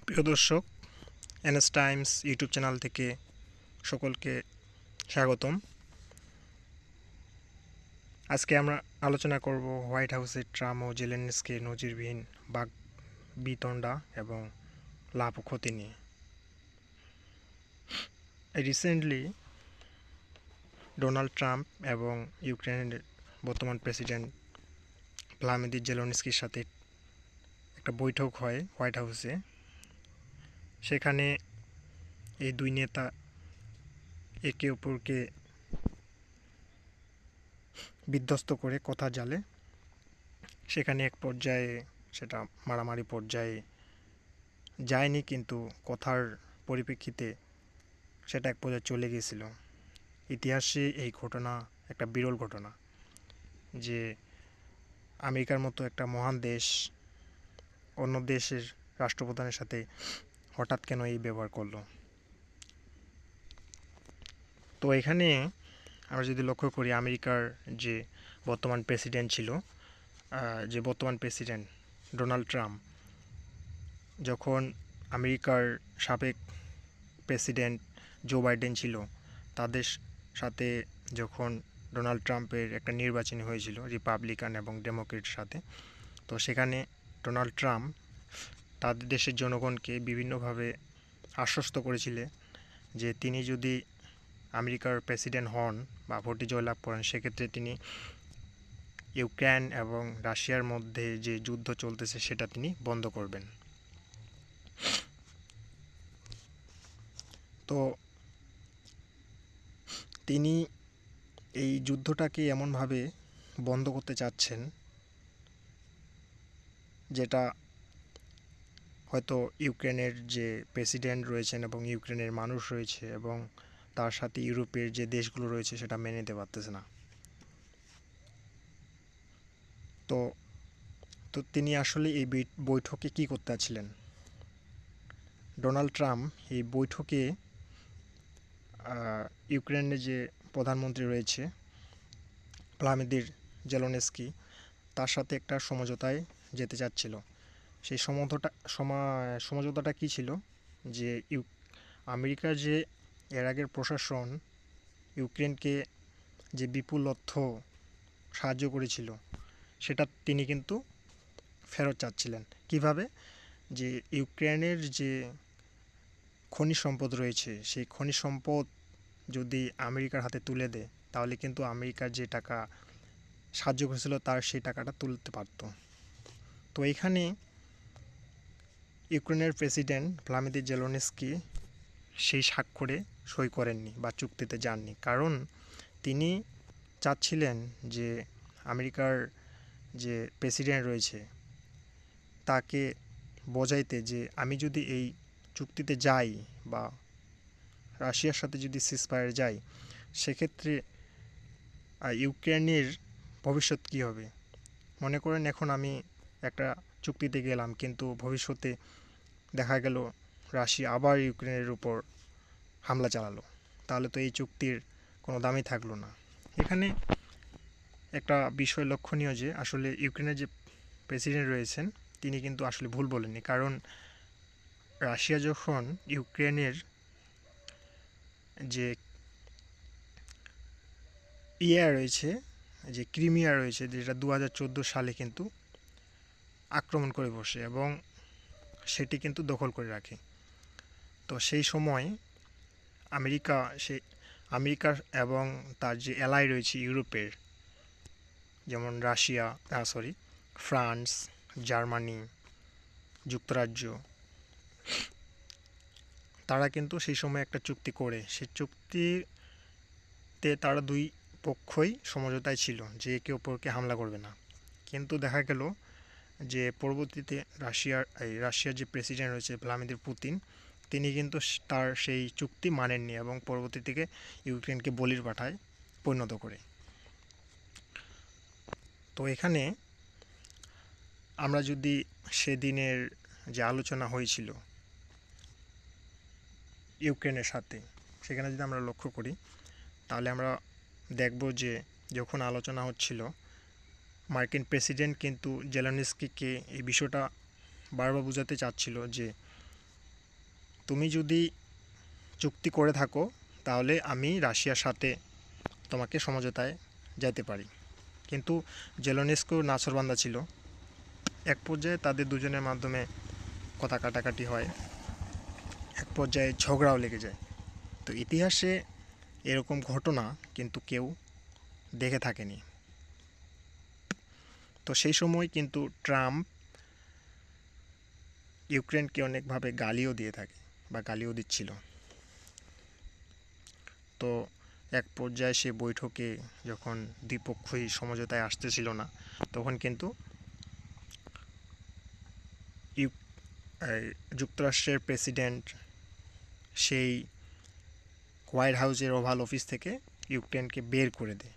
প্রিয় দর্শক, NS Times YouTube channel থেকে সকলকে স্বাগতম। আজকে আমরা আলোচনা করব হোয়াইট হাউসের ট্রাম্প ও জেলেনস্কির নজিরবিহীন বাকবিতণ্ডা এবং লাভ ও ক্ষতি নিয়ে। রিসেন্টলি ডোনাল্ড ট্রাম্প এবং ইউক্রেনের বর্তমান প্রেসিডেন্ট ভ্লাদিমির জেলেনস্কির সাথে একটা বৈঠক হয় হোয়াইট হাউসে। সেখানে এই দুই নেতা একে অপরকে বিধ্বস্ত করে কথা জালে। সেখানে এক পর্যায়ে সেটা মারামারি পর্যায়ে যায়নি, কিন্তু কথার পরিপ্রেক্ষিতে সেটা এক পর্যায়ে চলে গিয়েছিল। ইতিহাসে এই ঘটনা একটা বিরল ঘটনা যে আমেরিকার মতো একটা মহান দেশ অন্য দেশের রাষ্ট্রপ্রধানের সাথে হঠাৎ কেন এই ব্যবহার করলো। তো এখানে আমরা যদি লক্ষ্য করি, আমেরিকার যে বর্তমান প্রেসিডেন্ট ডোনাল্ড ট্রাম্প, যখন আমেরিকার সাবেক প্রেসিডেন্ট জো বাইডেন ছিল, তাদের সাথে যখন ডোনাল্ড ট্রাম্পের একটা নির্বাচন হয়েছিল রিপাবলিকান এবং ডেমোক্রেটের সাথে, তো সেখানে ডোনাল্ড ট্রাম্প তাদের দেশের জনগণকে বিভিন্নভাবে আশ্বস্ত করেছিলেন যে তিনি যদি আমেরিকার প্রেসিডেন্ট হন বা ভোটে জয়লাভ করেন, সেক্ষেত্রে তিনি ইউক্রেন এবং রাশিয়ার মধ্যে যে যুদ্ধ চলতেছে সেটা তিনি বন্ধ করবেন। তো তিনি এই যুদ্ধটাকে এমনভাবে বন্ধ করতে চাচ্ছেন যেটা হয়তো ইউক্রেনের যে প্রেসিডেন্ট রয়েছেন এবং ইউক্রেনের মানুষ রয়েছে এবং তার সাথে ইউরোপের যে দেশগুলো রয়েছে সেটা মেনে নিতে পারতেছে না। তো তো তিনি আসলে এই বৈঠকে কী করতে চাচ্ছিলেন? ডোনাল্ড ট্রাম্প এই বৈঠকে ইউক্রেনের যে প্রধানমন্ত্রী রয়েছে ভ্লাদিমির জেলেনস্কি, তার সাথে একটা সমঝোতায় যেতে চাচ্ছিল। সেই সমঝোতাটা কী ছিল? যে আমেরিকার যে এর আগের প্রশাসন ইউক্রেনকে যে বিপুল অর্থ সাহায্য করেছিল, সেটা তিনি কিন্তু ফেরত চাচ্ছিলেন। কিভাবে? যে ইউক্রেনের যে খনিজ সম্পদ রয়েছে, সেই খনিজ সম্পদ যদি আমেরিকার হাতে তুলে দেয়, তাহলে কিন্তু আমেরিকার যে টাকা সাহায্য করেছিল তার সেই টাকাটা তুলতে পারত। তো এখানে ইউক্রেনের প্রেসিডেন্ট ভ্লাদিমির জেলেনস্কি সেই স্বাক্ষরে সই করেননি বা চুক্তিতে যাননি, কারণ তিনি চাচ্ছিলেন যে আমেরিকার যে প্রেসিডেন্ট রয়েছে তাকে বোঝাইতে যে আমি যদি এই চুক্তিতে যাই বা রাশিয়ার সাথে যদি সিজফায়ারে যাই, সেক্ষেত্রে ইউক্রেনের ভবিষ্যৎ কী হবে। মনে করেন এখন আমি একটা চুক্তিতে গেলাম, কিন্তু ভবিষ্যতে দেখা গেল রাশিয়া আবার ইউক্রেনের উপর হামলা চালালো, তাহলে তো এই চুক্তির কোনো দামই থাকলো না। এখানে একটা বিষয় লক্ষণীয় যে আসলে ইউক্রেনের যে প্রেসিডেন্ট রয়েছেন তিনি কিন্তু আসলে ভুল বলেননি, কারণ রাশিয়া যখন ইউক্রেনের যে রয়েছে, যে ক্রিমিয়া রয়েছে, যেটা 2014 সালে কিন্তু আক্রমণ করে বসে এবং সেটি কিন্তু দখল করে রাখে। তো সেই সময় আমেরিকা এবং তার যে অ্যালাই রয়েছে ইউরোপের, যেমন ফ্রান্স, জার্মানি, যুক্তরাজ্য, তারা কিন্তু সেই সময় একটা চুক্তি করে, সেই চুক্তিতে তারা দুই পক্ষই সমঝোতায় ছিল যে একে অপরকে হামলা করবে না। কিন্তু দেখা গেল যে পরবর্তীতে রাশিয়ার যে প্রেসিডেন্ট রয়েছে ভ্লাদিমির পুতিন, তিনি কিন্তু তার সেই চুক্তি মানেননি এবং পরবর্তী থেকে ইউক্রেনকে বলির পাঠায় পরিণত করে। তো এখানে আমরা যদি সেদিনের যে আলোচনা হয়েছিল ইউক্রেনের সাথে, সেখানে যদি আমরা লক্ষ্য করি, তাহলে আমরা দেখব যে যখন আলোচনা হচ্ছিল, মার্কিন প্রেসিডেন্ট কিন্তু জেলেনস্কিকে এই বিষয়টা বারবার বোঝাতে চাচ্ছিল যে তুমি যদি চুক্তি করে থাকো তাহলে আমি রাশিয়ার সাথে তোমাকে সমঝোতায় যেতে পারি। কিন্তু জেলেনস্কি নাছোড়বান্দা ছিল। এক পর্যায়ে তাদের দুজনের মাধ্যমে কথা কাটাকাটি হয়, এক পর্যায়ে ঝগড়াও লেগে যায়। তো ইতিহাসে এরকম ঘটনা কিন্তু কেউ দেখে থাকেনি। তো সেই সময় কিন্তু ট্রাম্প ইউক্রেনকে অনেকভাবে গালিও দিয়ে থাকে বা গালিও দিচ্ছিল। তো এক পর্যায়ে সে বৈঠকে যখন দ্বিপক্ষই সমঝোতায় আসতেছিল না, তখন কিন্তু যুক্তরাষ্ট্রের প্রেসিডেন্ট সেই হোয়াইট হাউসের ওভাল অফিস থেকে ইউক্রেনকে বের করে দেয়।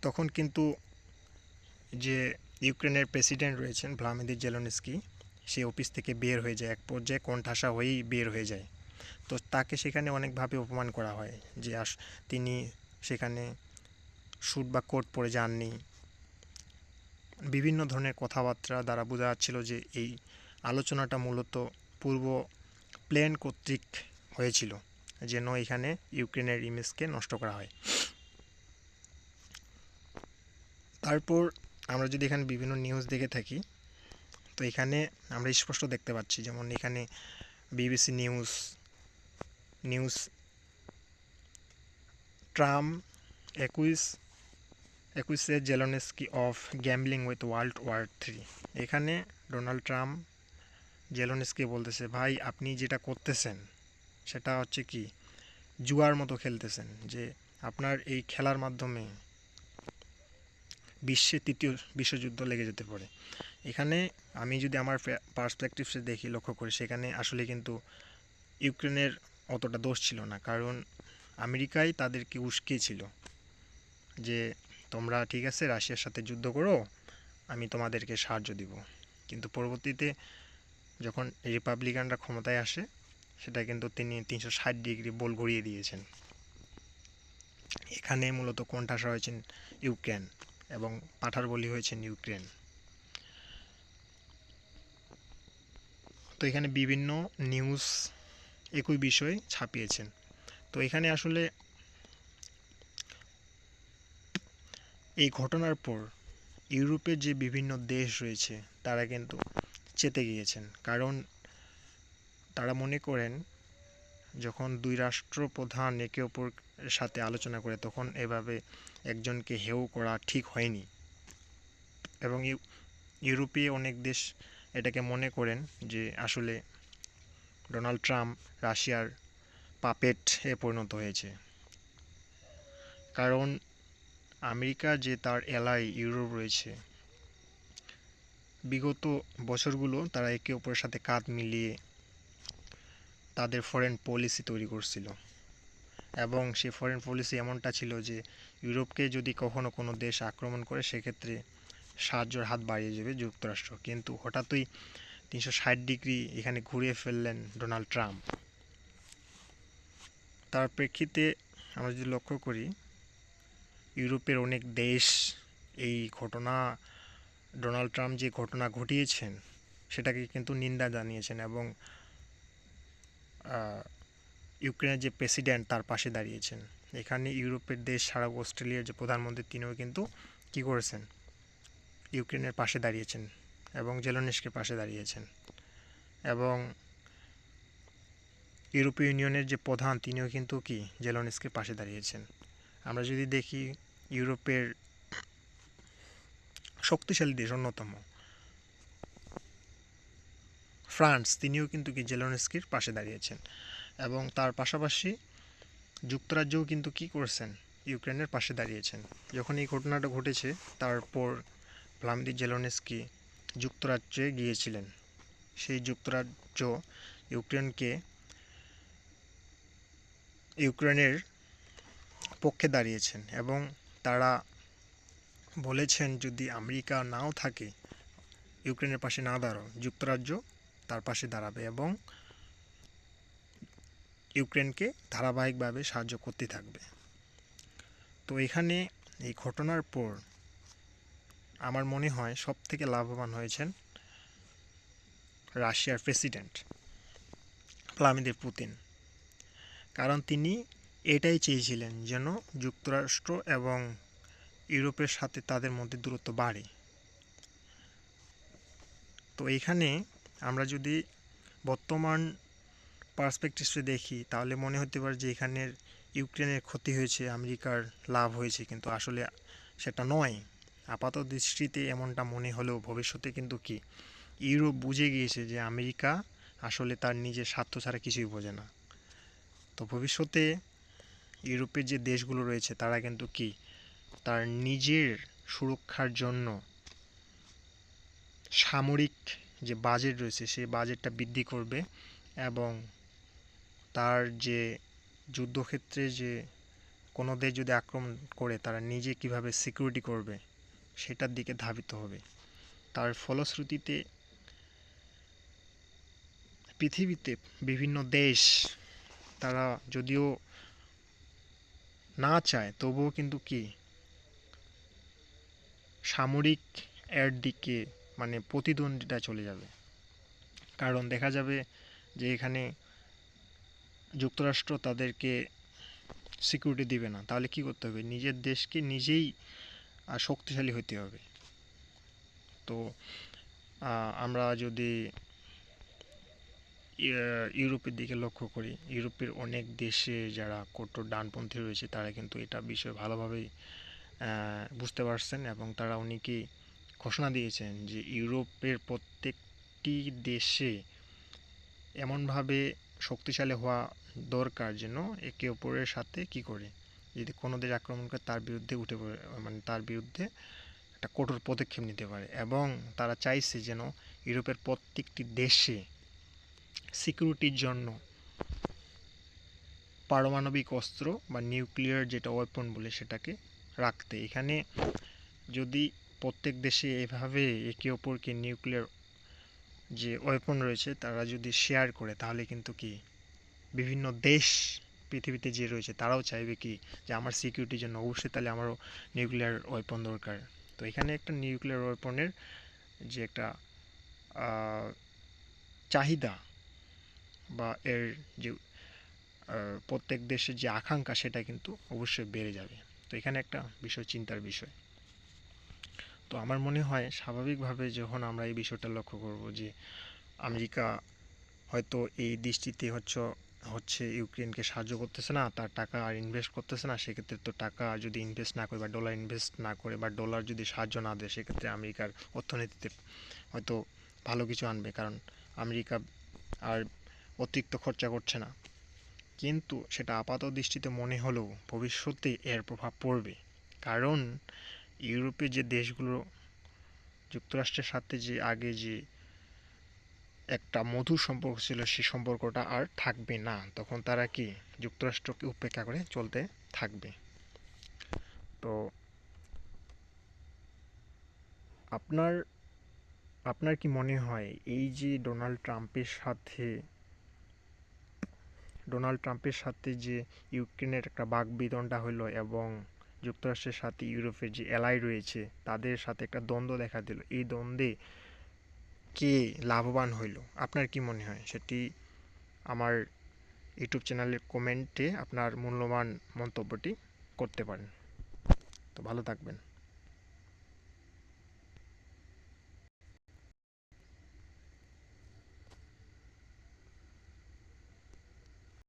তখন কিন্তু যে ইউক্রেনের প্রেসিডেন্ট রয়েছেন ভ্লাদিমির জেলেনস্কি, সেই অফিস থেকে বের হয়ে যায়, এক পর্যায়ে কোণঠাসা হয়েই বের হয়ে যায়। তো তাকে সেখানে অনেকভাবে অপমান করা হয় যে তিনি সেখানে স্যুট বা কোট পরে যাননি। বিভিন্ন ধরনের কথাবার্তা দ্বারা বোঝা যাচ্ছিল যে এই আলোচনাটা মূলত পূর্ব প্ল্যান কর্তৃক হয়েছিল, যেন এখানে ইউক্রেনের ইমেজকে নষ্ট করা হয়। তারপর আমরা যদি এখানে বিভিন্ন নিউজ দেখে থাকি, তো এখানে আমরা স্পষ্ট দেখতে পাচ্ছি, যেমন এখানে BBC news Trump accuses Zelensky of gambling with world war 3। এখানে ডোনাল্ড ট্রাম্প জেলেনস্কি বলতেছে, ভাই আপনি যেটা করতেছেন সেটা হচ্ছে কি জুয়ার মতো খেলতেছেন, যে আপনার এই খেলার মাধ্যমে বিশ্বে তৃতীয় বিশ্বযুদ্ধ লেগে যেতে পারে। এখানে আমি যদি আমার পার্সপেক্টিভসে দেখি, লক্ষ্য করি, সেখানে আসলে কিন্তু ইউক্রেনের অতটা দোষ ছিল না, কারণ আমেরিকাই তাদেরকে উস্কিয়েছিল যে তোমরা ঠিক আছে রাশিয়ার সাথে যুদ্ধ করো, আমি তোমাদেরকে সাহায্য দিব। কিন্তু পরবর্তীতে যখন রিপাবলিকানরা ক্ষমতায় আসে, সেটা কিন্তু তিনি 360 ডিগ্রি বল ঘুরিয়ে দিয়েছেন। এখানে মূলত কোণঠাসা হয়েছেন ইউক্রেন এবং পাঠার বলি হয়েছেন ইউক্রেন। তো এখানে বিভিন্ন নিউজ একই বিষয় ছাপিয়েছেন। তো এখানে আসলে এই ঘটনার পর ইউরোপের যে বিভিন্ন দেশ রয়েছে তারা কিন্তু চেতে গিয়েছেন, কারণ তারা মনে করেন যখন দুই রাষ্ট্রপ্রধান একে অপরের সাথে আলোচনা করে, তখন এভাবে একজনকে হেয় করা ঠিক হয়নি। এবং ইউরোপীয় অনেক দেশ এটাকে মনে করেন যে আসলে ডোনাল্ড ট্রাম্প রাশিয়ার পাপেট এ পরিণত হয়েছে, কারণ আমেরিকা যে তার এলাই ইউরোপ রয়েছে, বিগত বছরগুলো তারা একে অপরের সাথে কাঁধ মিলিয়ে তাদের ফরেন পলিসি তৈরি করছিল, এবং সেই ফরেন পলিসি এমনটা ছিল যে ইউরোপকে যদি কখনো কোনো দেশ আক্রমণ করে, সেক্ষেত্রে সাহায্যের হাত বাড়িয়ে যাবে যুক্তরাষ্ট্র। কিন্তু হঠাৎই 360 ডিগ্রি এখানে ঘুরিয়ে ফেললেন ডোনাল্ড ট্রাম্প। তার প্রেক্ষিতে আমরা যদি লক্ষ্য করি, ইউরোপের অনেক দেশ এই ঘটনা, ডোনাল্ড ট্রাম্প যে ঘটনা ঘটিয়েছেন সেটাকে কিন্তু নিন্দা জানিয়েছেন, এবং ইউক্রেনের যে প্রেসিডেন্ট তার পাশে দাঁড়িয়েছেন। এখানে ইউরোপের দেশ ছাড়া অস্ট্রেলিয়ার যে প্রধানমন্ত্রী, তিনিও কিন্তু কী করেছেন, ইউক্রেনের পাশে দাঁড়িয়েছেন এবং জেলেনস্কির পাশে দাঁড়িয়েছেন। এবং ইউরোপীয় ইউনিয়নের যে প্রধান, তিনিও কিন্তু কি জেলেনস্কির পাশে দাঁড়িয়েছেন। আমরা যদি দেখি ইউরোপের শক্তিশালী দেশ অন্যতম ফ্রান্স, তিনিও কিন্তু কি জেলেনস্কির পাশে দাঁড়িয়েছেন। এবং তার পাশাপাশি যুক্তরাজ্যও কিন্তু কি করেছেন, ইউক্রেনের পাশে দাঁড়িয়েছেন। যখন এই ঘটনাটা ঘটেছে, তারপর ভ্লাদিমির জেলেনস্কি যুক্তরাজ্যে গিয়েছিলেন। সেই যুক্তরাজ্য ইউক্রেনের পক্ষে দাঁড়িয়েছেন, এবং তারা বলেছেন যদি আমেরিকা নাও থাকে, ইউক্রেনের পাশে না দাঁড়াও, যুক্তরাজ্য তার পাশে দাঁড়াবে এবং ইউক্রেনকে ধারাবাহিকভাবে সাহায্য করতে থাকবে। তো এখানে এই ঘটনার পর আমার মনে হয় সবথেকে লাভবান হয়েছেন রাশিয়ার প্রেসিডেন্ট ভ্লাদিমির পুতিন। কারণ তিনি এটাই চেয়েছিলেন যেন যুক্তরাষ্ট্র এবং ইউরোপের সাথে তাদের মধ্যে দূরত্ব বাড়ে। তো এখানে আমরা যদি বর্তমান পার্সপেক্টিভে দেখি তাহলে মনে হতে পারে যে এখানের ইউক্রেনের ক্ষতি হয়েছে, আমেরিকার লাভ হয়েছে, কিন্তু আসলে সেটা নয়। আপাত দৃষ্টিতে এমনটা মনে হলেও ভবিষ্যতে কিন্তু কি ইউরোপ বুঝে গিয়েছে যে আমেরিকা আসলে তার নিজের স্বার্থ ছাড়া কিছুই বোঝে না। তো ভবিষ্যতে ইউরোপের যে দেশগুলো রয়েছে তারা কিন্তু কি তার নিজের সুরক্ষার জন্য সামরিক যে বাজেট রয়েছে সেই বাজেটটা বৃদ্ধি করবে এবং তার যে যুদ্ধক্ষেত্রে যে কোনো দেশ যদি আক্রমণ করে তারা নিজে কিভাবে সিকিউরিটি করবে সেটার দিকে ধাবিত হবে। তার ফলশ্রুতিতে পৃথিবীতে বিভিন্ন দেশ তারা যদিও না চায় তবুও কিন্তু কি সামরিক এর দিকে মানে প্রতিদ্বন্দ্বিতা চলে যাবে। কারণ দেখা যাবে যে এখানে যুক্তরাষ্ট্র তাদেরকে সিকিউরিটি দিবে না, তাহলে কি করতে হবে? নিজের দেশকে নিজেই শক্তিশালী হতে হবে। তো আমরা যদি ইউরোপের দিকে লক্ষ্য করি, ইউরোপের অনেক দেশে যারা কট্টর ডানপন্থী রয়েছে তারা কিন্তু এটা বিষয়ে ভালোভাবেই বুঝতে পারছেন এবং তারা অনেকেই ঘোষণা দিয়েছেন যে ইউরোপের প্রত্যেকটি দেশে এমনভাবে শক্তিশালী হওয়া দরকার যেন একে অপরের সাথে কি করে যদি কোনো দেশ আক্রমণ করে তার বিরুদ্ধে উঠে পড়ে মানে তার বিরুদ্ধে একটা কঠোর পদক্ষেপ নিতে পারে। এবং তারা চাইছে যেন ইউরোপের প্রত্যেকটি দেশে সিকিউরিটির জন্য পারমাণবিক অস্ত্র বা নিউক্লিয়ার যেটা ওয়েপন বলে সেটাকে রাখতে। এখানে যদি প্রত্যেক দেশে এভাবে একে অপরকে নিউক্লিয়ার যে ওয়েপন রয়েছে তারা যদি শেয়ার করে তাহলে কিন্তু কি বিভিন্ন দেশ পৃথিবীতে যে রয়েছে তারাও চাইবে কি যে আমার সিকিউরিটির জন্য অবশ্যই তাহলে আমারও নিউক্লিয়ার ওয়েপন দরকার। তো এখানে একটা নিউক্লিয়ার ওয়েপনের যে একটা চাহিদা বা এর যে প্রত্যেক দেশের যে আকাঙ্ক্ষা সেটা কিন্তু অবশ্যই বেড়ে যাবে। তো এখানে একটা বিষয় চিন্তার বিষয়। তো আমার মনে হয় স্বাভাবিকভাবে যখন আমরা এই বিষয়টা লক্ষ্য করব যে আমেরিকা হয়তো এই দৃষ্টিতে হচ্ছে ইউক্রেনকে সাহায্য করতেছে না, তার টাকা আর ইনভেস্ট করতেছে না, সেক্ষেত্রে তো টাকা যদি ইনভেস্ট না করে বা ডলার ইনভেস্ট না করে বা ডলার যদি সাহায্য না দেয় সেক্ষেত্রে আমেরিকার অর্থনীতিতে হয়তো ভালো কিছু আনবে, কারণ আমেরিকা আর অতিরিক্ত খরচা করছে না। কিন্তু সেটা আপাত দৃষ্টিতে মনে হলেও ভবিষ্যতে এর প্রভাব পড়বে। কারণ ইউরোপের যে দেশগুলো যুক্তরাষ্ট্রের সাথে যে আগে যে একটা মধুর সম্পর্ক ছিল সেই সম্পর্কটা আর থাকবে না, তখন তারা কি যুক্তরাষ্ট্রকে উপেক্ষা করে চলতে থাকবে। তো আপনার আপনার কি মনে হয় এই যে ডোনাল্ড ট্রাম্পের সাথে যে ইউক্রেনের একটা বাকবিতণ্ডা হলো এবং যুক্তরাষ্ট্রের সাথে ইউরোপের যে এলাই রয়েছে তাদের সাথে একটা দ্বন্দ্ব দেখা দিল, এই দ্বন্দ্বে কে লাভবান হইল আপনার কি মনে হয় সেটি আমার ইউটিউব চ্যানেলের কমেন্টে আপনার মূল্যবান মন্তব্যটি করতে পারেন। তো ভালো থাকবেন।